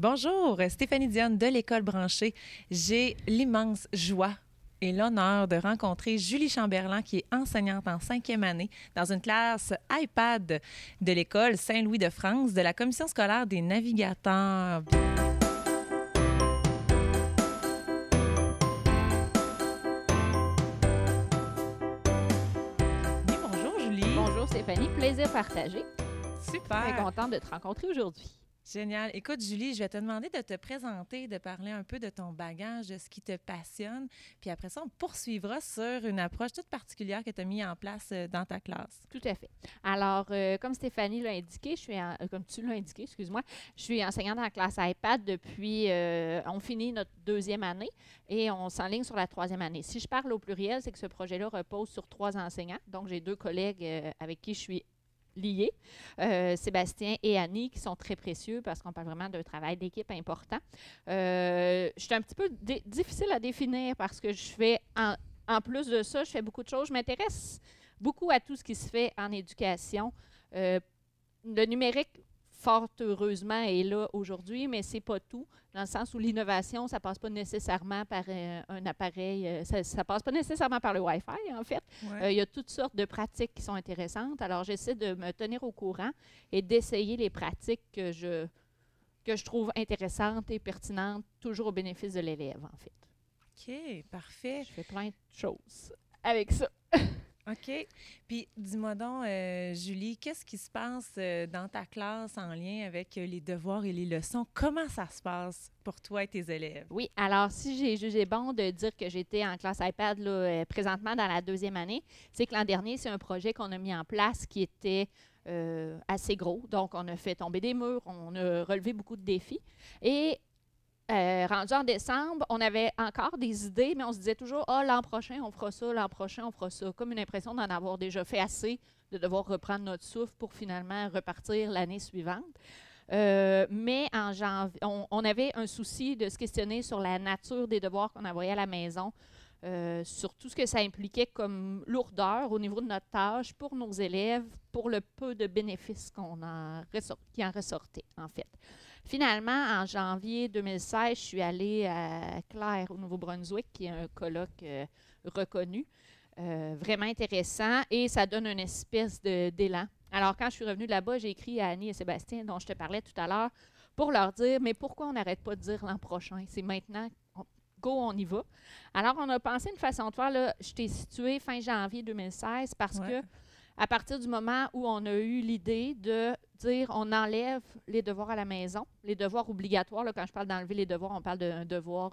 Bonjour, Stéphanie Dionne de l'École branchée. J'ai l'immense joie et l'honneur de rencontrer Julie Chamberlain, qui est enseignante en 5e année dans une classe iPad de l'École Saint-Louis de France de la Commission scolaire des navigateurs. Oui, bonjour Julie. Bonjour Stéphanie, plaisir partagé. Très Super. contente de te rencontrer aujourd'hui. Génial. Écoute, Julie, je vais te demander de te présenter, de parler un peu de ton bagage, de ce qui te passionne. Puis après ça, on poursuivra sur une approche toute particulière que tu as mis en place dans ta classe. Tout à fait. Alors, comme Stéphanie l'a indiqué, comme tu l'as indiqué, excuse-moi, je suis enseignante en classe iPad depuis, on finit notre 2e année et on s'enligne sur la 3e année. Si je parle au pluriel, c'est que ce projet-là repose sur 3 enseignants. Donc, j'ai 2 collègues avec qui je suis liés, Sébastien et Annie, qui sont très précieux parce qu'on parle vraiment d'un travail d'équipe important. Je suis un petit peu difficile à définir parce que je fais, en plus de ça, je fais beaucoup de choses. Je m'intéresse beaucoup à tout ce qui se fait en éducation. Le numérique, fort heureusement, est là aujourd'hui, mais c'est pas tout, dans le sens où l'innovation, ça passe pas nécessairement par un appareil, ça passe pas nécessairement par le Wi-Fi, en fait. Ouais. Il y a toutes sortes de pratiques qui sont intéressantes. Alors, j'essaie de me tenir au courant et d'essayer les pratiques que je trouve intéressantes et pertinentes, toujours au bénéfice de l'élève, en fait. OK, parfait. Je fais plein de choses avec ça. OK. Puis dis-moi donc, Julie, qu'est-ce qui se passe dans ta classe en lien avec les devoirs et les leçons? Comment ça se passe pour toi et tes élèves? Oui, alors si j'ai jugé bon de dire que j'étais en classe iPad là, présentement dans la 2e année, c'est que l'an dernier, c'est un projet qu'on a mis en place qui était assez gros. Donc, on a fait tomber des murs, on a relevé beaucoup de défis. Et rendu en décembre, on avait encore des idées, mais on se disait toujours, ah, l'an prochain, on fera ça, l'an prochain, on fera ça. Comme une impression d'en avoir déjà fait assez, de devoir reprendre notre souffle pour finalement repartir l'année suivante. Mais en janvier, on avait un souci de se questionner sur la nature des devoirs qu'on envoyait à la maison, sur tout ce que ça impliquait comme lourdeur au niveau de notre tâche pour nos élèves, pour le peu de bénéfices qui en ressortaient, en fait. Finalement, en janvier 2016, je suis allée à Clare, au Nouveau-Brunswick, qui est un colloque reconnu, vraiment intéressant, et ça donne une espèce d'élan. Alors, quand je suis revenue de là-bas, j'ai écrit à Annie et Sébastien, dont je te parlais tout à l'heure, pour leur dire, mais pourquoi on n'arrête pas de dire l'an prochain? C'est maintenant, go, on y va. Alors, on a pensé une façon de faire, là, je t'ai située fin janvier 2016 parce Ouais. que à partir du moment où on a eu l'idée de dire on enlève les devoirs à la maison, les devoirs obligatoires, là, quand je parle d'enlever les devoirs, on parle d'un devoir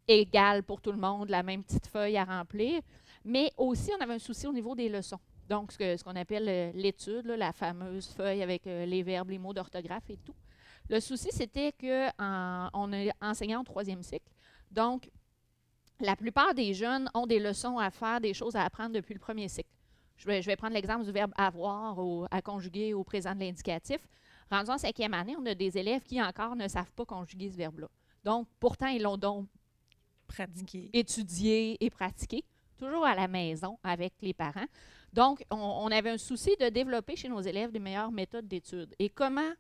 égal pour tout le monde, la même petite feuille à remplir, mais aussi on avait un souci au niveau des leçons. Donc, ce qu'on appelle l'étude, là, la fameuse feuille avec les verbes, les mots d'orthographe et tout. Le souci, c'était qu'on est enseignant au 3e cycle. Donc, la plupart des jeunes ont des leçons à faire, des choses à apprendre depuis le 1er cycle. Je vais prendre l'exemple du verbe avoir à conjuguer au présent de l'indicatif. Rendu en 5e année, on a des élèves qui encore ne savent pas conjuguer ce verbe-là. Donc, pourtant, ils l'ont donc Pratiquer. étudié et pratiqué, toujours à la maison avec les parents. Donc, on avait un souci de développer chez nos élèves des meilleures méthodes d'étude. Et comment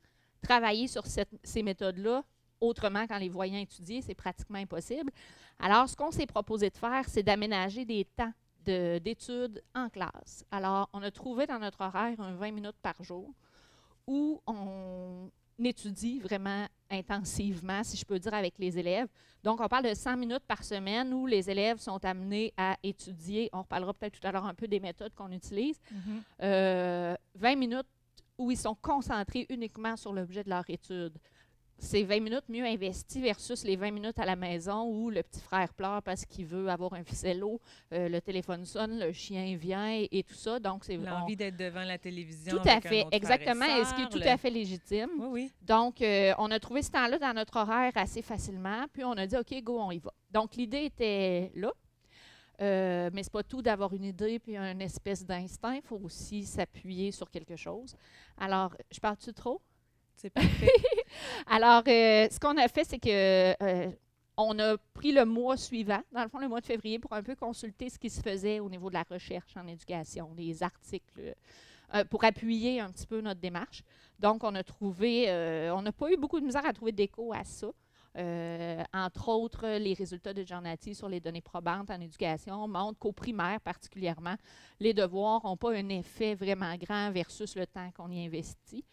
travailler sur ces méthodes-là autrement qu'en les voyant étudier, c'est pratiquement impossible. Alors, ce qu'on s'est proposé de faire, c'est d'aménager des temps d'études en classe. Alors, on a trouvé dans notre horaire un 20 minutes par jour où on étudie vraiment intensivement, si je peux dire, avec les élèves. Donc, on parle de 100 minutes par semaine où les élèves sont amenés à étudier. On reparlera peut-être tout à l'heure un peu des méthodes qu'on utilise. 20 minutes où ils sont concentrés uniquement sur l'objet de leur étude. C'est 20 minutes mieux investies versus les 20 minutes à la maison où le petit frère pleure parce qu'il veut avoir un ficello, le téléphone sonne, le chien vient et tout ça. Donc, c'est L'envie d'être devant la télévision tout à avec un fait, autre exactement, frère et et ce qui est sœur, tout à fait légitime. Oui, oui. Donc, on a trouvé ce temps-là dans notre horaire assez facilement, puis on a dit, OK, go, on y va. Donc, l'idée était là, mais c'est pas tout d'avoir une idée puis une espèce d'instinct, il faut aussi s'appuyer sur quelque chose. Alors, je parle-tu trop? C'est parfait. Alors, ce qu'on a fait, c'est que on a pris le mois suivant, dans le fond, le mois de février, pour un peu consulter ce qui se faisait au niveau de la recherche en éducation, les articles pour appuyer un petit peu notre démarche. Donc, on n'a pas eu beaucoup de misère à trouver d'écho à ça. Entre autres, les résultats de Giornati sur les données probantes en éducation montrent qu'au primaire particulièrement, les devoirs n'ont pas un effet vraiment grand versus le temps qu'on y investit.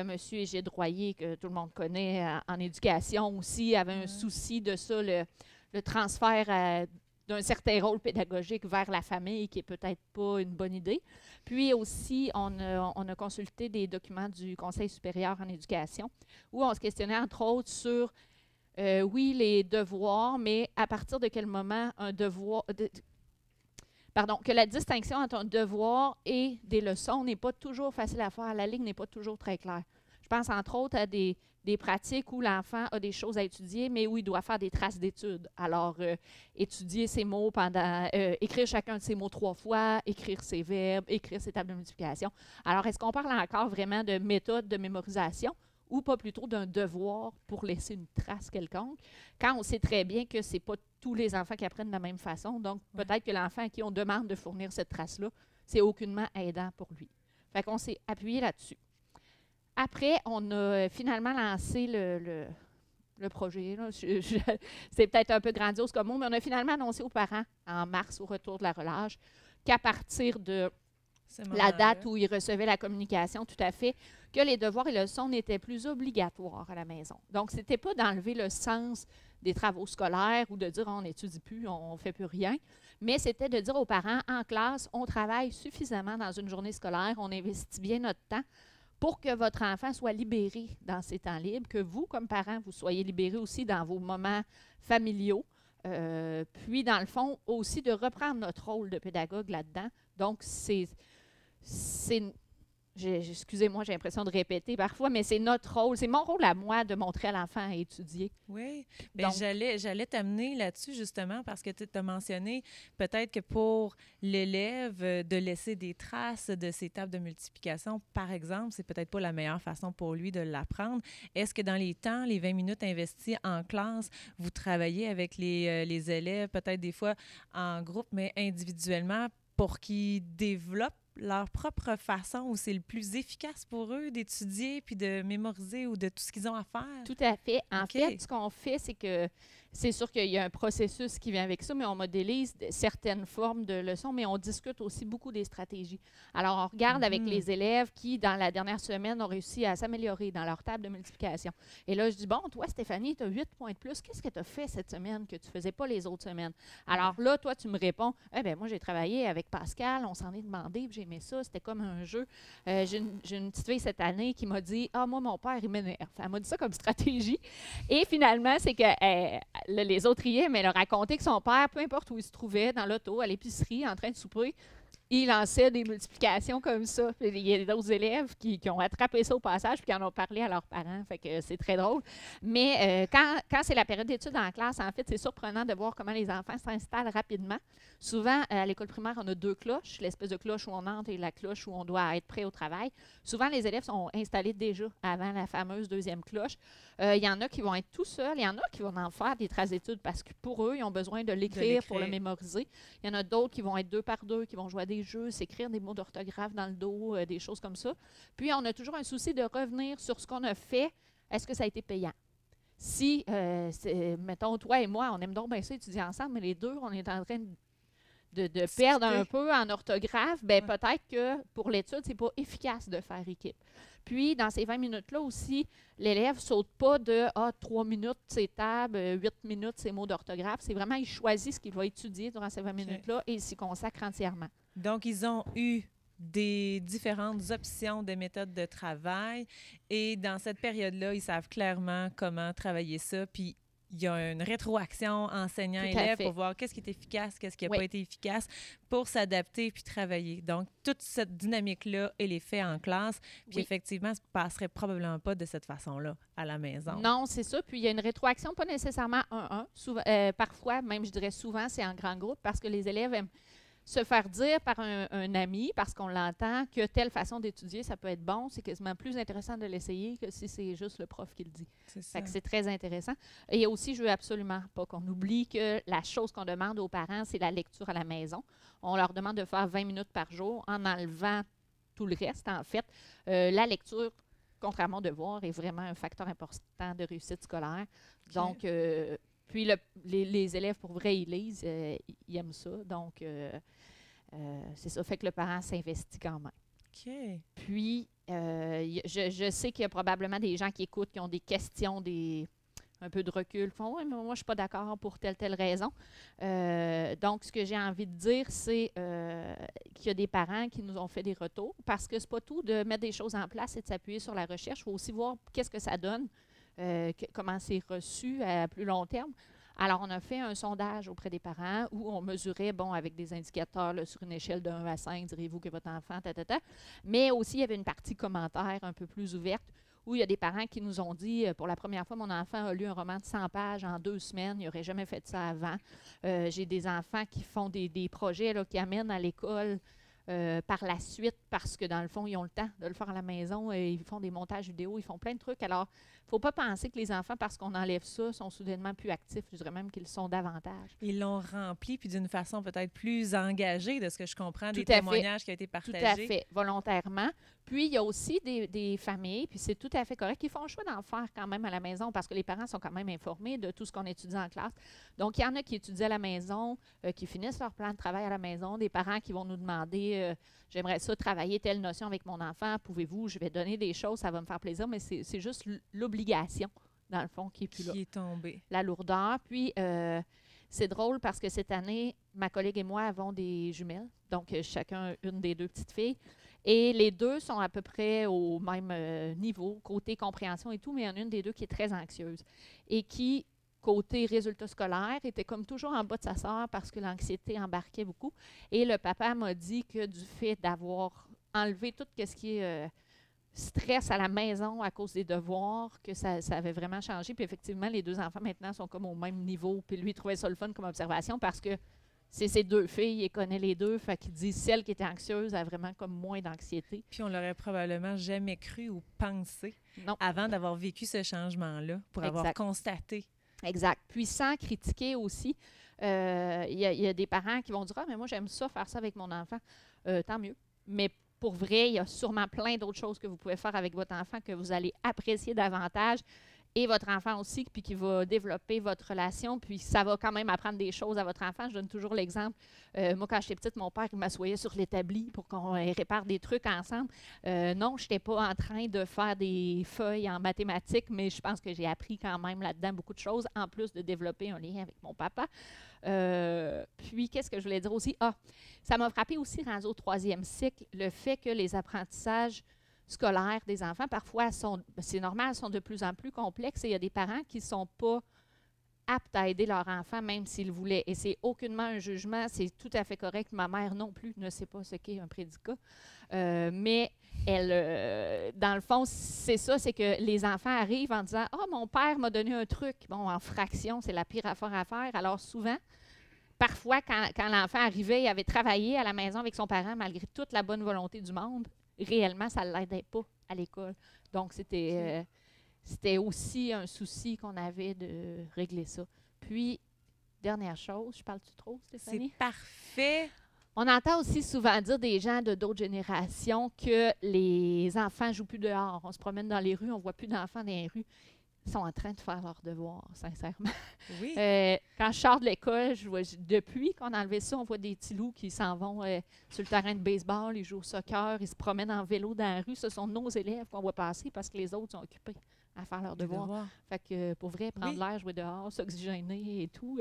Monsieur Égide Royer, que tout le monde connaît en éducation aussi, avait un souci de ça, le transfert d'un certain rôle pédagogique vers la famille, qui n'est peut-être pas une bonne idée. Puis aussi, on a consulté des documents du Conseil supérieur en éducation, où on se questionnait entre autres sur, oui, les devoirs, mais à partir de quel moment un devoir... que la distinction entre un devoir et des leçons n'est pas toujours facile à faire. La ligne n'est pas toujours très claire. Je pense entre autres à des pratiques où l'enfant a des choses à étudier, mais où il doit faire des traces d'études. Alors, étudier ses mots écrire chacun de ses mots 3 fois, écrire ses verbes, écrire ses tables de multiplication. Alors, est-ce qu'on parle encore vraiment de méthode de mémorisation ou pas plutôt d'un devoir pour laisser une trace quelconque, quand on sait très bien que ce n'est pas tous les enfants qui apprennent de la même façon. Donc, peut-être que l'enfant à qui on demande de fournir cette trace-là, c'est aucunement aidant pour lui. Fait qu'on s'est appuyé là-dessus. Après, on a finalement lancé le projet. C'est peut-être un peu grandiose comme mot, mais on a finalement annoncé aux parents en mars, au retour de la relâche, qu'à partir de la date où ils recevaient la communication, tout à fait, que les devoirs et leçons n'étaient plus obligatoires à la maison. Donc, ce n'était pas d'enlever le sens des travaux scolaires ou de dire on n'étudie plus, on ne fait plus rien, mais c'était de dire aux parents, en classe, on travaille suffisamment dans une journée scolaire, on investit bien notre temps pour que votre enfant soit libéré dans ses temps libres, que vous, comme parents, vous soyez libérés aussi dans vos moments familiaux, puis, dans le fond, aussi de reprendre notre rôle de pédagogue là-dedans. Donc, excusez-moi, j'ai l'impression de répéter parfois, mais c'est notre rôle, c'est mon rôle à moi de montrer à l'enfant à étudier. Oui, bien, j'allais t'amener là-dessus justement parce que tu as mentionné peut-être que pour l'élève, de laisser des traces de ses tables de multiplication, par exemple, c'est peut-être pas la meilleure façon pour lui de l'apprendre. Est-ce que dans les temps, les 20 minutes investies en classe, vous travaillez avec les élèves, peut-être des fois en groupe, mais individuellement, pour qu'ils développent leur propre façon où c'est le plus efficace pour eux d'étudier puis de mémoriser ou de tout ce qu'ils ont à faire? Tout à fait. En fait, ce qu'on fait, c'est que c'est sûr qu'il y a un processus qui vient avec ça, mais on modélise certaines formes de leçons, mais on discute aussi beaucoup des stratégies. Alors, on regarde avec les élèves qui, dans la dernière semaine, ont réussi à s'améliorer dans leur table de multiplication. Et là, je dis, bon, toi, Stéphanie, tu as 8 points de plus. Qu'est-ce que tu as fait cette semaine que tu ne faisais pas les autres semaines? Alors là, toi, tu me réponds, eh bien, moi, j'ai travaillé avec Pascal, on s'en est demandé, puis j'ai aimé ça, c'était comme un jeu. J'ai une petite fille cette année qui m'a dit, ah, moi, mon père, il m'énerve. Elle m'a dit ça comme stratégie. Et finalement, c'est que les autres riaient, mais elle a raconté que son père, peu importe où il se trouvait, dans l'auto, à l'épicerie, en train de souper, il lançait des multiplications comme ça. Puis il y a d'autres élèves qui ont attrapé ça au passage puis qui en ont parlé à leurs parents. Fait que c'est très drôle. Mais quand c'est la période d'études en classe, en fait, c'est surprenant de voir comment les enfants s'installent rapidement. Souvent, à l'école primaire, on a 2 cloches, l'espèce de cloche où on entre et la cloche où on doit être prêt au travail. Souvent, les élèves sont installés déjà avant la fameuse 2e cloche. Il y en a qui vont être tout seuls. Il y en a qui vont en faire des traces d'études parce que pour eux, ils ont besoin de l'écrire pour le mémoriser. Il y en a d'autres qui vont être 2 par 2, qui vont jouer à des jeux, s'écrire des mots d'orthographe dans le dos, des choses comme ça. Puis, on a toujours un souci de revenir sur ce qu'on a fait. Est-ce que ça a été payant? Si, mettons, toi et moi, on aime donc bien ça étudier ensemble, mais les deux, on est en train de perdre un peu en orthographe, bien, peut-être que pour l'étude, c'est pas efficace de faire équipe. Puis, dans ces 20 minutes-là aussi, l'élève ne saute pas de 3 minutes ses tables, 8 minutes ses mots d'orthographe. C'est vraiment, il choisit ce qu'il va étudier durant ces 20 minutes-là et il s'y consacre entièrement. Donc, ils ont eu des différentes options de méthodes de travail et dans cette période-là, ils savent clairement comment travailler ça. Puis, il y a une rétroaction enseignant-élève pour voir qu'est-ce qui est efficace, qu'est-ce qui n'a pas été efficace pour s'adapter puis travailler. Donc, toute cette dynamique-là, elle est faite en classe. Puis effectivement, ça ne passerait probablement pas de cette façon-là à la maison. Non, c'est ça. Puis, il y a une rétroaction, pas nécessairement 1-1. Parfois, même je dirais souvent, c'est en grand groupe parce que les élèves aiment se faire dire par un ami, parce qu'on l'entend, que telle façon d'étudier, ça peut être bon. C'est quasiment plus intéressant de l'essayer que si c'est juste le prof qui le dit. Fait que c'est très intéressant. Et aussi, je veux absolument pas qu'on oublie que la chose qu'on demande aux parents, c'est la lecture à la maison. On leur demande de faire 20 minutes par jour en enlevant tout le reste, en fait. La lecture, contrairement au devoir, est vraiment un facteur important de réussite scolaire. Donc, puis les élèves, pour vrai, ils lisent, ils aiment ça. Donc, c'est ça. Fait que le parent s'investit quand même. OK. Puis, je sais qu'il y a probablement des gens qui écoutent, qui ont des questions, un peu de recul, qui font « Oui, mais moi, je ne suis pas d'accord pour telle raison. » Donc, ce que j'ai envie de dire, c'est qu'il y a des parents qui nous ont fait des retours, parce que ce n'est pas tout de mettre des choses en place et de s'appuyer sur la recherche. Il faut aussi voir qu'est-ce que ça donne, comment c'est reçu à plus long terme. Alors, on a fait un sondage auprès des parents où on mesurait, bon, avec des indicateurs là, sur une échelle de 1 à 5, direz-vous que votre enfant, mais aussi, il y avait une partie commentaire un peu plus ouverte où il y a des parents qui nous ont dit, pour la première fois, mon enfant a lu un roman de 100 pages en 2 semaines, il n'aurait jamais fait ça avant. J'ai des enfants qui font des projets là, qui amènent à l'école par la suite parce que, dans le fond, ils ont le temps de le faire à la maison. Ils font des montages vidéo, ils font plein de trucs. Alors, il ne faut pas penser que les enfants, parce qu'on enlève ça, sont soudainement plus actifs. Je dirais même qu'ils le sont davantage. Ils l'ont rempli, puis d'une façon peut-être plus engagée, de ce que je comprends, des Tout à témoignages qui ont été partagés. Tout à fait, volontairement. Puis, il y a aussi des familles, puis c'est tout à fait correct, qui font le choix d'en faire quand même à la maison parce que les parents sont quand même informés de tout ce qu'on étudie en classe. Donc, il y en a qui étudient à la maison, qui finissent leur plan de travail à la maison, des parents qui vont nous demander j'aimerais ça travailler telle notion avec mon enfant, pouvez-vous, je vais donner des choses, ça va me faire plaisir, mais c'est juste l'obligation, dans le fond, qui est plus là. Qui est tombée. La lourdeur. Puis, c'est drôle parce que cette année, ma collègue et moi avons des jumelles, donc chacun une des 2 petites filles. Et les 2 sont à peu près au même niveau, côté compréhension et tout, mais il y en a une des 2 qui est très anxieuse et qui, côté résultats scolaires, était comme toujours en bas de sa sœur parce que l'anxiété embarquait beaucoup. Et le papa m'a dit que du fait d'avoir enlevé tout ce qui est stress à la maison à cause des devoirs, que ça avait vraiment changé. Puis effectivement, les 2 enfants maintenant sont comme au même niveau. Puis lui, il trouvait ça le fun comme observation parce que c'est ses 2 filles, il connaît les 2, fait qu'il dit celle qui était anxieuse a vraiment comme moins d'anxiété. Puis on l'aurait probablement jamais cru ou pensé avant d'avoir vécu ce changement-là, pour avoir constaté. Exact. Puis sans critiquer aussi, il y a des parents qui vont dire « Ah, mais moi, j'aime ça, faire ça avec mon enfant. » Tant mieux. Mais pour vrai, il y a sûrement plein d'autres choses que vous pouvez faire avec votre enfant que vous allez apprécier davantage. Et votre enfant aussi, puis qui va développer votre relation, puis ça va quand même apprendre des choses à votre enfant. Je donne toujours l'exemple. Moi, quand j'étais petite, mon père, il m'assoyait sur l'établi pour qu'on répare des trucs ensemble. Non, je n'étais pas en train de faire des feuilles en mathématiques, mais je pense que j'ai appris quand même là-dedans beaucoup de choses, en plus de développer un lien avec mon papa. Puis, qu'est-ce que je voulais dire aussi? Ça m'a frappé aussi, rendu au 3e cycle, le fait que les apprentissages scolaires des enfants, parfois, c'est normal, sont de plus en plus complexes et il y a des parents qui ne sont pas aptes à aider leur enfant, même s'ils voulaient. Et c'est aucunement un jugement, c'est tout à fait correct. Ma mère non plus ne sait pas ce qu'est un prédicat. Mais elle, dans le fond, c'est ça, c'est que les enfants arrivent en disant « Ah, mon père m'a donné un truc. » Bon, en fraction, c'est la pire affaire à faire. Alors souvent, parfois, quand l'enfant arrivait, il avait travaillé à la maison avec son parent, malgré toute la bonne volonté du monde, réellement, ça ne l'aidait pas à l'école. Donc, c'était aussi un souci qu'on avait de régler ça. Puis, dernière chose, je parle-tu trop, Stéphanie? C'est parfait! On entend aussi souvent dire des gens de d'autres générations que les enfants ne jouent plus dehors. On se promène dans les rues, on ne voit plus d'enfants dans les rues. Ils sont en train de faire leurs devoirs, sincèrement. Oui. Quand je sors de l'école, depuis qu'on a enlevé ça, on voit des petits loups qui s'en vont sur le terrain de baseball, ils jouent au soccer, ils se promènent en vélo dans la rue. Ce sont nos élèves qu'on voit passer parce que les autres sont occupés à faire leurs devoirs. Fait que pour vrai, prendre l'air, jouer dehors, s'oxygéner et tout,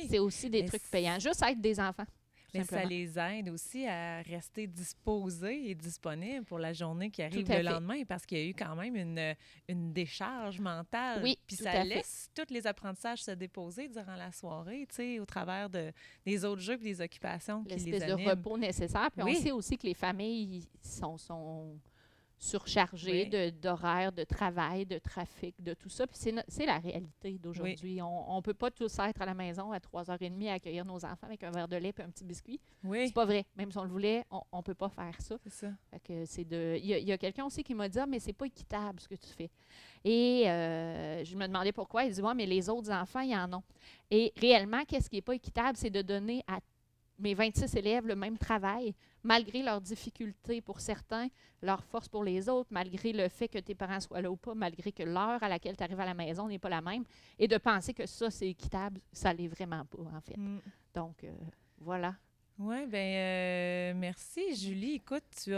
c'est aussi des trucs payants. Juste être des enfants. Mais ça les aide aussi à rester disposés et disponibles pour la journée qui arrive le lendemain parce qu'il y a eu quand même une décharge mentale. Oui, puis ça laisse tous les apprentissages se déposer durant la soirée, tu sais, au travers des autres jeux et des occupations qui les animent. L'espèce de repos nécessaire. Puis on sait aussi que les familles sont surchargées d'horaires, de travail, de trafic, de tout ça. Puis c'est la réalité d'aujourd'hui. Oui. On ne peut pas tous être à la maison à 3h30 à accueillir nos enfants avec un verre de lait et un petit biscuit. Oui. C'est pas vrai. Même si on le voulait, on ne peut pas faire ça. C'est ça. Fait que il y a quelqu'un aussi qui m'a dit « Ah, mais c'est pas équitable ce que tu fais. » Et je me demandais pourquoi. Il dit « Ouais, mais les autres enfants, ils en ont. » Et réellement, qu'est-ce qui n'est pas équitable, c'est de donner à mes 26 élèves le même travail, malgré leurs difficultés pour certains, leur force pour les autres, malgré le fait que tes parents soient là ou pas, malgré que l'heure à laquelle tu arrives à la maison n'est pas la même, et de penser que ça, c'est équitable, ça l'est vraiment pas, en fait. Donc, voilà. Oui, bien, merci, Julie. Écoute, tu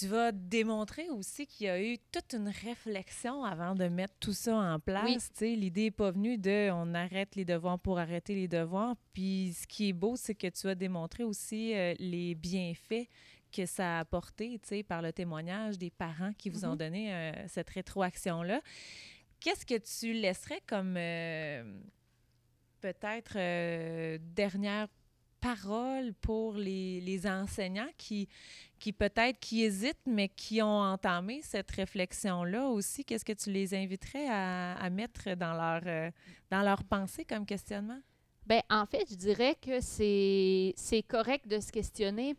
vas démontrer aussi qu'il y a eu toute une réflexion avant de mettre tout ça en place. Oui. Tu sais, l'idée n'est pas venue de on arrête les devoirs pour arrêter les devoirs. Puis ce qui est beau, c'est que tu as démontré aussi les bienfaits que ça a apporté, tu sais, par le témoignage des parents qui vous ont donné cette rétroaction-là. Qu'est-ce que tu laisserais comme peut-être dernière parole pour les enseignants qui peut-être qui hésitent, mais qui ont entamé cette réflexion-là aussi? Qu'est-ce que tu les inviterais à mettre dans leur pensée comme questionnement? Bien, en fait, je dirais que c'est correct de se questionner,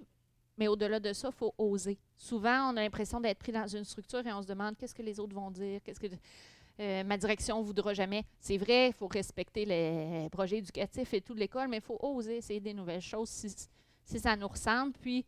mais au-delà de ça, il faut oser. Souvent, on a l'impression d'être pris dans une structure et on se demande qu'est-ce que les autres vont dire, qu'est-ce que ma direction ne voudra jamais. C'est vrai, il faut respecter les projets éducatifs et tout de l'école, mais il faut oser essayer des nouvelles choses si ça nous ressemble. Puis,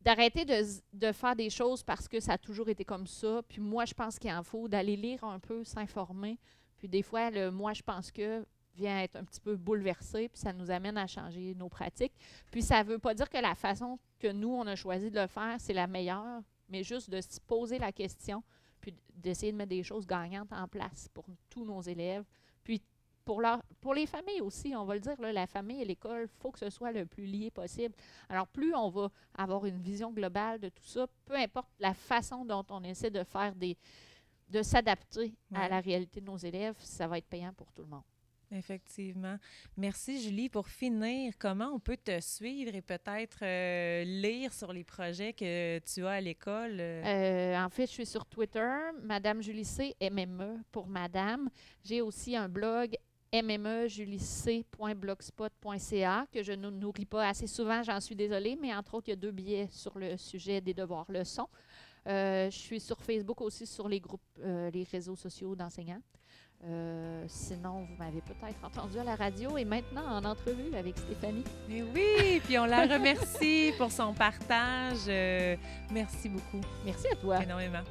d'arrêter de faire des choses parce que ça a toujours été comme ça. Puis moi, je pense qu'il en faut, d'aller lire un peu, s'informer. Puis des fois, le « moi, je pense que » vient être un petit peu bouleversé, puis ça nous amène à changer nos pratiques. Puis ça ne veut pas dire que la façon que nous, on a choisi de le faire, c'est la meilleure, mais juste de se poser la question, puis d'essayer de mettre des choses gagnantes en place pour tous nos élèves. Puis pour les familles aussi, on va le dire, là, la famille et l'école, il faut que ce soit le plus lié possible. Alors, plus on va avoir une vision globale de tout ça, peu importe la façon dont on essaie de faire de s'adapter à la réalité de nos élèves, ça va être payant pour tout le monde. Effectivement. Merci, Julie. Pour finir, comment on peut te suivre et peut-être lire sur les projets que tu as à l'école? En fait, je suis sur Twitter, Madame Julie C, MME pour Madame. J'ai aussi un blog mmejuliec.blogspot.ca que je ne nourris pas assez souvent, j'en suis désolée, mais entre autres, il y a 2 billets sur le sujet des devoirs leçons. Je suis sur Facebook aussi, sur les groupes, les réseaux sociaux d'enseignants. Sinon, vous m'avez peut-être entendu à la radio et maintenant en entrevue avec Stéphanie. Mais oui, puis on la remercie pour son partage. Merci beaucoup. Merci à toi. Énormément.